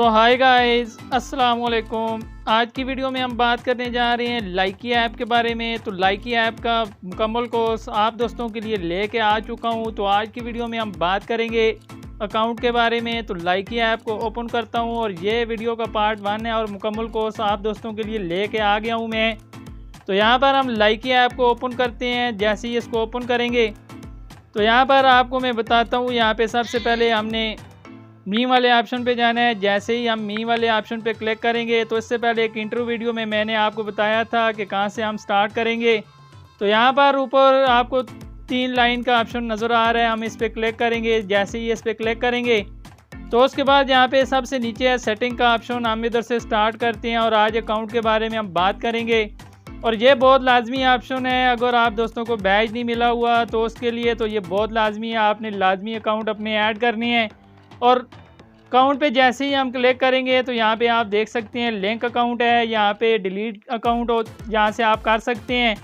Hi guys, अस्सलाम वालेकुम। आज की वीडियो में हम बात करने जा रहे हैं लाइकी ऐप के बारे में। तो लाइकी ऐप का मुकम्मल कोर्स आप दोस्तों के लिए लेके आ चुका हूं। तो आज की वीडियो में हम बात करेंगे अकाउंट के बारे में। तो लाइकी ऐप को ओपन करता हूं और ये वीडियो का पार्ट 1 है और मुकम्मल कोर्स आप दोस्तों के लिए लेके आ गया हूँ मैं। तो यहाँ पर हम लाइकी ऐप को ओपन करते हैं। जैसे ही इसको ओपन करेंगे तो यहाँ पर आपको मैं बताता हूँ, यहाँ पे सबसे पहले हमने मी वाले ऑप्शन पे जाना है। जैसे ही हम मी वाले ऑप्शन पे क्लिक करेंगे तो इससे पहले एक इंट्रो वीडियो में मैंने आपको बताया था कि कहाँ से हम स्टार्ट करेंगे। तो यहाँ पर ऊपर आपको 3 लाइन का ऑप्शन नज़र आ रहा है, हम इस पर क्लिक करेंगे। जैसे ही इस पर क्लिक करेंगे तो उसके बाद यहाँ पे सबसे नीचे है सेटिंग का ऑप्शन, हम इधर से स्टार्ट करते हैं और आज अकाउंट के बारे में हम बात करेंगे। और ये बहुत लाजमी ऑप्शन है, अगर आप दोस्तों को बैज नहीं मिला हुआ तो उसके लिए तो ये बहुत लाजमी है, आपने लाजमी अकाउंट अपने ऐड करनी है। और अकाउंट पे जैसे ही हम क्लिक करेंगे तो यहाँ पे आप देख सकते हैं लिंक अकाउंट है, यहाँ पे डिलीट अकाउंट हो, यहाँ से आप कर सकते हैं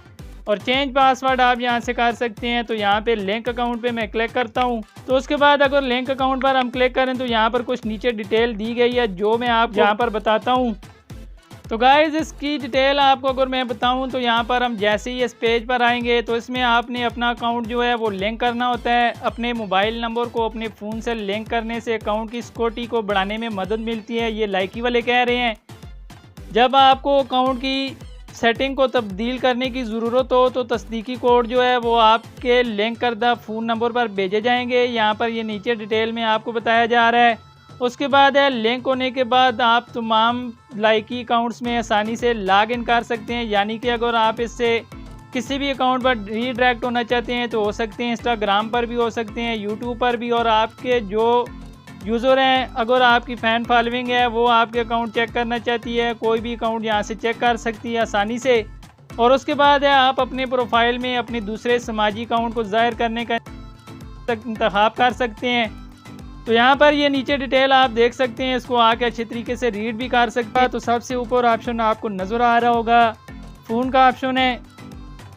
और चेंज पासवर्ड आप यहाँ से कर सकते हैं। तो यहाँ पे लिंक अकाउंट पे मैं क्लिक करता हूँ। तो उसके बाद अगर लिंक अकाउंट पर हम क्लिक करें तो यहाँ पर कुछ नीचे डिटेल दी गई है जो मैं आपको यहाँ पर बताता हूँ। तो गाइज़ इसकी डिटेल आपको अगर मैं बताऊं तो यहाँ पर हम जैसे ही इस पेज पर आएंगे तो इसमें आपने अपना अकाउंट जो है वो लिंक करना होता है। अपने मोबाइल नंबर को अपने फ़ोन से लिंक करने से अकाउंट की सिक्योरिटी को बढ़ाने में मदद मिलती है, ये लाइकी वाले कह रहे हैं। जब आपको अकाउंट की सेटिंग को तब्दील करने की ज़रूरत हो तो तस्दीकी कोड जो है वो आपके लिंक करदा फ़ोन नंबर पर भेजे जाएंगे। यहाँ पर ये नीचे डिटेल में आपको बताया जा रहा है। उसके बाद है लिंक होने के बाद आप तमाम लाइकी अकाउंट्स में आसानी से लॉग इन कर सकते हैं। यानी कि अगर आप इससे किसी भी अकाउंट पर रीडायरेक्ट होना चाहते हैं तो हो सकते हैं, इंस्टाग्राम पर भी हो सकते हैं, यूट्यूब पर भी। और आपके जो यूज़र हैं, अगर आपकी फ़ैन फॉलोइंग है वो आपके अकाउंट चेक करना चाहती है, कोई भी अकाउंट यहाँ से चेक कर सकती है आसानी से। और उसके बाद है आप अपने प्रोफाइल में अपने दूसरे समाजी अकाउंट को ज़ाहिर करने का इंतखाब कर सकते हैं। तो यहाँ पर ये नीचे डिटेल आप देख सकते हैं, इसको आके अच्छी तरीके से रीड भी कर सकता है। तो सबसे ऊपर ऑप्शन आपको नज़र आ रहा होगा फ़ोन का ऑप्शन है।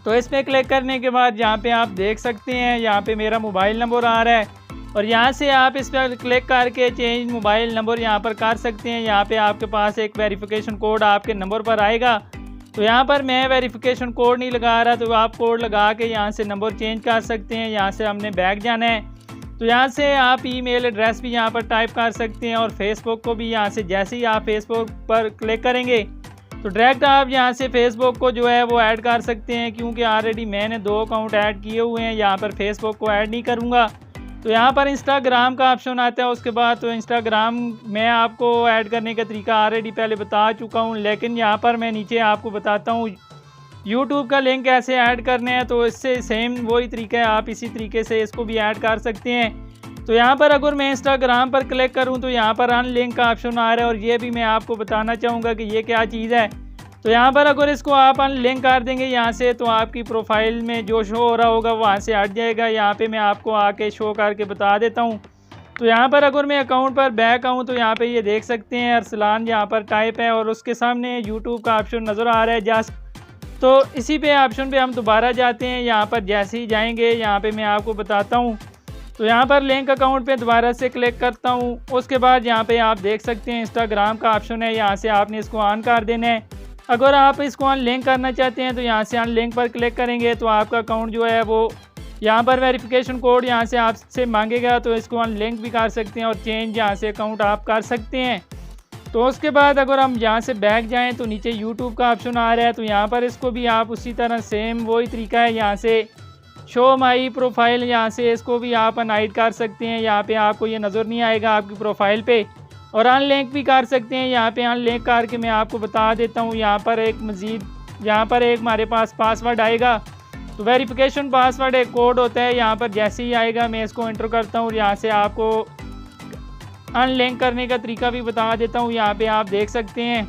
तो इस पर क्लिक करने के बाद यहाँ पे आप देख सकते हैं, यहाँ पे मेरा मोबाइल नंबर आ रहा है और यहाँ से आप इस पर क्लिक करके चेंज मोबाइल नंबर यहाँ पर कर सकते हैं। यहाँ पे आपके पास एक वेरिफिकेशन कोड आपके नंबर पर आएगा। तो यहाँ पर मैं वेरिफिकेशन कोड नहीं लगा रहा, तो आप कोड लगा के यहाँ से नंबर चेंज कर सकते हैं। यहाँ से हमने बैक जाना है तो यहाँ से आप ईमेल एड्रेस भी यहाँ पर टाइप कर सकते हैं और फेसबुक को भी यहाँ से जैसे ही आप फेसबुक पर क्लिक करेंगे तो डायरेक्ट आप यहाँ से फेसबुक को जो है वो ऐड कर सकते हैं। क्योंकि ऑलरेडी मैंने 2 अकाउंट ऐड किए हुए हैं, यहाँ पर फेसबुक को ऐड नहीं करूँगा। तो यहाँ पर इंस्टाग्राम का ऑप्शन आता है उसके बाद। तो इंस्टाग्राम मैं आपको ऐड करने का तरीका ऑलरेडी पहले बता चुका हूँ, लेकिन यहाँ पर मैं नीचे आपको बताता हूँ यूट्यूब का लिंक कैसे ऐड करने हैं। तो इससे सेम वही तरीका है, आप इसी तरीके से इसको भी ऐड कर सकते हैं। तो यहाँ पर अगर मैं इंस्टाग्राम पर क्लिक करूँ तो यहाँ पर अनलिंक का ऑप्शन आ रहा है और ये भी मैं आपको बताना चाहूँगा कि ये क्या चीज़ है। तो यहाँ पर अगर इसको आप अनलिंक कर देंगे यहाँ से तो आपकी प्रोफाइल में जो शो हो रहा होगा वहाँ से हट जाएगा। यहाँ पर मैं आपको आके शो करके बता देता हूँ। तो यहाँ पर अगर मैं अकाउंट पर बैक आऊँ तो यहाँ पर ये देख सकते हैं अरसलान यहाँ पर टाइप है और उसके सामने यूट्यूब का ऑप्शन नज़र आ रहा है जस्ट। तो इसी पे ऑप्शन पे हम दोबारा जाते हैं। यहाँ पर जैसे ही जाएंगे यहाँ पे मैं आपको बताता हूँ। तो यहाँ पर लिंक अकाउंट पे दोबारा से क्लिक करता हूँ। उसके बाद यहाँ पे आप देख सकते हैं इंस्टाग्राम का ऑप्शन है, यहाँ से आपने इसको ऑन कर देना है। अगर आप इसको अनलिंक करना चाहते हैं तो यहाँ से अनलिंक पर क्लिक करेंगे तो आपका अकाउंट जो है वो यहाँ पर वेरिफिकेशन कोड यहाँ से आपसे मांगेगा, तो इसको अनलिंक भी कर सकते हैं और चेंज यहाँ से अकाउंट आप कर सकते हैं। तो उसके बाद अगर हम यहाँ से बैक जाएं तो नीचे YouTube का ऑप्शन आ रहा है। तो यहाँ पर इसको भी आप उसी तरह सेम वही तरीका है, यहाँ से शो माई प्रोफाइल, यहाँ से इसको भी आप अनहाइड कर सकते हैं। यहाँ पे आपको ये नज़र नहीं आएगा आपकी प्रोफाइल पे। और अनलिंक भी कर सकते हैं। यहाँ पे अनलिंक करके मैं आपको बता देता हूँ, यहाँ पर एक मज़ीद यहाँ पर एक हमारे पास पासवर्ड आएगा। तो वेरिफिकेशन पासवर्ड एक कोड होता है, यहाँ पर जैसे ही आएगा मैं इसको एंटर करता हूँ और यहाँ से आपको अनलिंक करने का तरीका भी बता देता हूँ। यहाँ पे आप देख सकते हैं।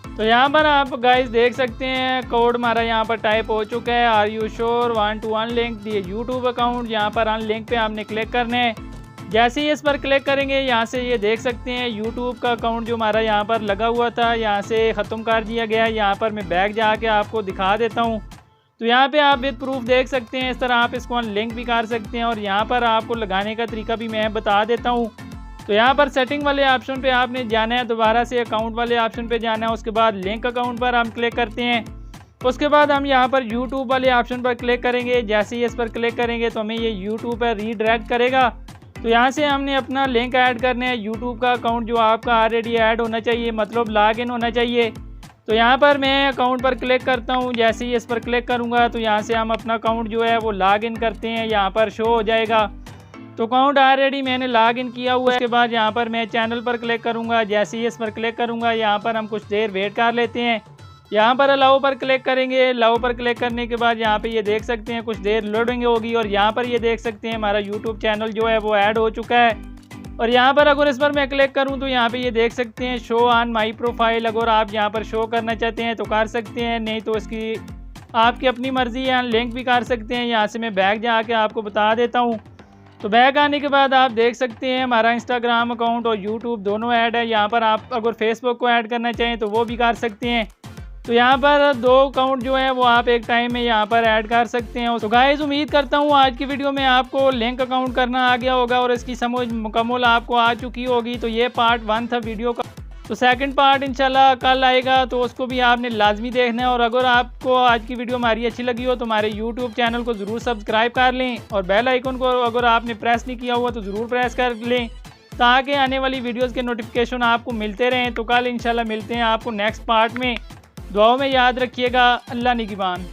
तो यहाँ पर आप गाइस देख सकते हैं कोड हमारा यहाँ पर टाइप हो चुका है। Are you sure want to unlink the YouTube account. यहाँ पर अनलिंक पे आपने क्लिक करना है। जैसे ही इस पर क्लिक करेंगे यहाँ से ये देख सकते हैं यूट्यूब का अकाउंट जो हमारा यहाँ पर लगा हुआ था यहाँ से ख़त्म कर दिया गया है। यहाँ पर मैं बैक जाके आपको दिखा देता हूँ। तो यहाँ पे आप विद प्रूफ देख सकते हैं, इस तरह आप इसको अनलिंक भी कर सकते हैं। और यहाँ पर आपको लगाने का तरीका भी मैं बता देता हूँ। तो यहाँ पर सेटिंग वाले ऑप्शन पे आपने जाना है, दोबारा से अकाउंट वाले ऑप्शन पे जाना है, उसके बाद लिंक अकाउंट पर हम क्लिक करते हैं। उसके बाद हम यहाँ पर यूट्यूब वाले ऑप्शन पर क्लिक करेंगे। जैसे ही इस पर क्लिक करेंगे तो हमें ये यूट्यूब पर रीडायरेक्ट करेगा। तो यहाँ से हमने अपना लिंक ऐड करना है, यूट्यूब का अकाउंट जो आपका ऑलरेडी ऐड होना चाहिए, मतलब लॉगिन होना चाहिए। तो यहाँ पर मैं अकाउंट पर क्लिक करता हूँ। जैसे ही इस पर क्लिक करूँगा तो यहाँ से हम अपना अकाउंट जो है वो लॉगिन करते हैं, यहाँ पर शो हो जाएगा। तो अकाउंट ऑलरेडी मैंने लॉगिन किया हुआ है। उसके बाद यहाँ पर मैं चैनल पर क्लिक करूँगा। जैसे ही इस पर क्लिक करूँगा यहाँ पर हम कुछ देर वेट कर लेते हैं। यहाँ पर अलाउ पर क्लिक करेंगे। अलाउ पर क्लिक करने के बाद यहाँ पे ये देख सकते हैं कुछ देर लोडिंग होगी और यहाँ पर ये देख सकते हैं हमारा यूट्यूब चैनल जो है वो ऐड हो चुका है। और यहाँ पर अगर इस पर मैं क्लिक करूँ तो यहाँ पे ये देख सकते हैं शो ऑन माई प्रोफाइल। अगर आप यहाँ पर शो करना चाहते हैं तो कर सकते हैं, नहीं तो इसकी आपकी अपनी मर्ज़ी है, लिंक भी कर सकते हैं। यहाँ से मैं बैक जाके आपको बता देता हूँ। तो बैक आने के बाद आप देख सकते हैं हमारा इंस्टाग्राम अकाउंट और यूट्यूब दोनों ऐड है। यहाँ पर आप अगर फेसबुक को ऐड करना चाहें तो वो भी कर सकते हैं। तो यहाँ पर 2 अकाउंट जो है वो आप एक टाइम में यहाँ पर ऐड कर सकते हैं। तो गाइस उम्मीद करता हूँ आज की वीडियो में आपको लिंक अकाउंट करना आ गया होगा और इसकी समझ मुकम्मल आपको आ चुकी होगी। तो ये पार्ट 1 था वीडियो का। तो सेकंड पार्ट इंशाल्लाह कल आएगा, तो उसको भी आपने लाजमी देखना है। और अगर आपको आज की वीडियो हमारी अच्छी लगी हो तो हमारे यूट्यूब चैनल को ज़रूर सब्सक्राइब कर लें और बेल आइकन को अगर आपने प्रेस नहीं किया हुआ तो ज़रूर प्रेस कर लें, ताकि आने वाली वीडियोज़ के नोटिफिकेशन आपको मिलते रहें। तो कल इंशाल्लाह मिलते हैं आपको नेक्स्ट पार्ट में। दुआओं में याद रखिएगा। अल्लाह निगहबान।